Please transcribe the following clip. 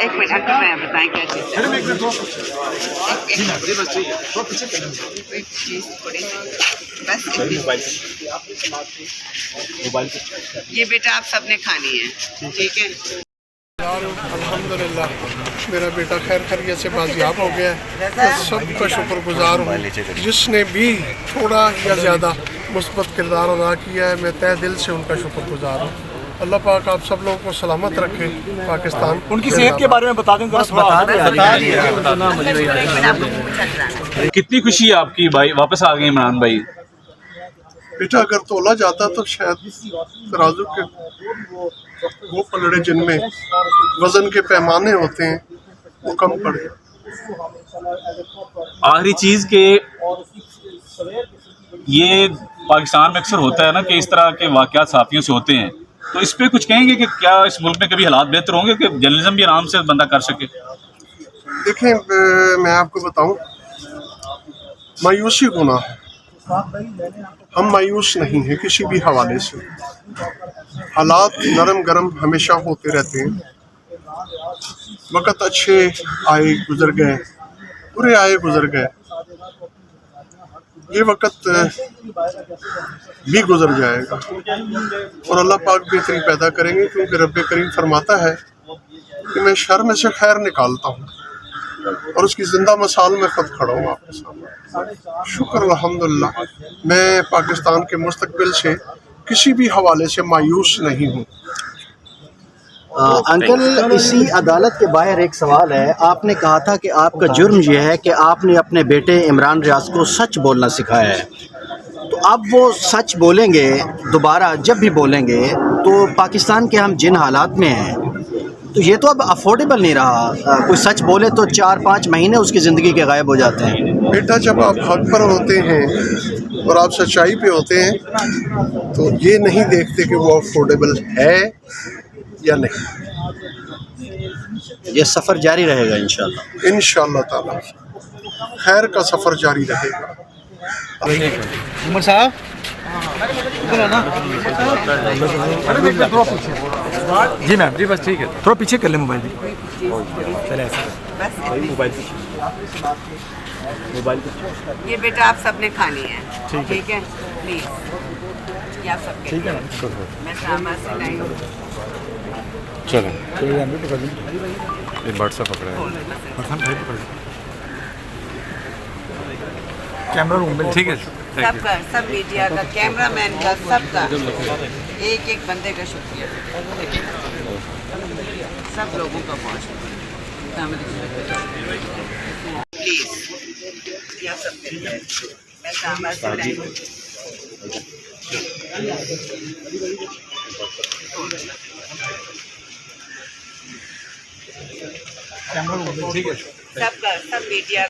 एक minute uncle मैं बताएं क्या चीज़ है। एक चीज़ थोड़ी सी बस ये बेटा आप सबने खानी है, ठीक है। अल्हम्दुलिल्लाह मेरा बेटा खैर खैरियत से बाजियाब हो गया है। मैं सबका शुक्रगुजार हूँ जिसने भी थोड़ा या ज़्यादा मुस्बत किरदार अदा किया है। मैं तहे दिल से उनका शुक्रगुजार हूँ। अल्लाह पाक आप सब लोगों को सलामत रखे। पाकिस्तान उनकी सेहत के बारे में बता दें, बस बता दें। कितनी खुशी है आपकी भाई वापस आ गए इमरान भाई? बेटा अगर तोला जाता तो शायद तराजू के वो पलड़े जिनमें वजन के पैमाने होते हैं वो कम पड़े। आखिरी चीज के ये पाकिस्तान में अक्सर होता है ना कि इस तरह के वाकयात साफियों से होते हैं, तो इस पे कुछ कहेंगे कि क्या इस मुल्क में कभी हालात बेहतर होंगे कि जर्नलिज्म भी आराम से बंदा कर सके? देखें मैं आपको बताऊं, मायूसी गुनाह है। हम मायूस नहीं हैं किसी भी हवाले से। हालात नरम गरम हमेशा होते रहते हैं। वक़्त अच्छे आए गुजर गए, बुरे आए गुजर गए। ये वक़्त भी गुजर जाएगा और अल्लाह पाक बेहतरी पैदा करेंगे, क्योंकि रब्बे करीम फरमाता है कि मैं शर में से खैर निकालता हूँ और उसकी ज़िंदा मिसाल में खुद खड़ा हूँ आपके सामने। शुक्र अल्हम्दुलिल्लाह मैं पाकिस्तान के मुस्तकबिल से किसी भी हवाले से मायूस नहीं हूँ। अंकल, इसी अदालत के बाहर एक सवाल है। आपने कहा था कि आपका जुर्म यह है कि आपने अपने बेटे इमरान रियाज को सच बोलना सिखाया है, तो अब वो सच बोलेंगे दोबारा जब भी बोलेंगे तो पाकिस्तान के हम जिन हालात में हैं तो ये तो अब अफोर्डेबल नहीं रहा। कोई सच बोले तो 4-5 महीने उसकी ज़िंदगी के गायब हो जाते हैं। बेटा जब आप हक पर होते हैं और आप सच्चाई पे होते हैं तो ये नहीं देखते कि वो अफोर्डेबल है या नहीं। ये सफ़र जारी रहेगा इंशाल्लाह। इंशाअल्लाह ताला खैर का सफ़र जारी रहेगा। उमर साहब जी मैम, जी बस ठीक है, थोड़ा पीछे कर ले मोबाइल भी। चले ऐसा मोबाइल ये बेटा आप सबने खानी है, ठीक है प्लीज। ये आप सबके ठीक है ना, मैं सामान से लाई हूँ। चलो ये व्हाट्सएप पकड़ा है, कैमरा रूम में, ठीक है। सबका, सब मीडिया का, कैमरामैन का, सबका एक एक बंदे का शुक्रिया। सब लोगों का बहुत शुक्रिया प्लीज। ये आप सबके लिए मैं सामान से लाई हूँ। कैमरा रूम में, ठीक है। सबका, सब मीडिया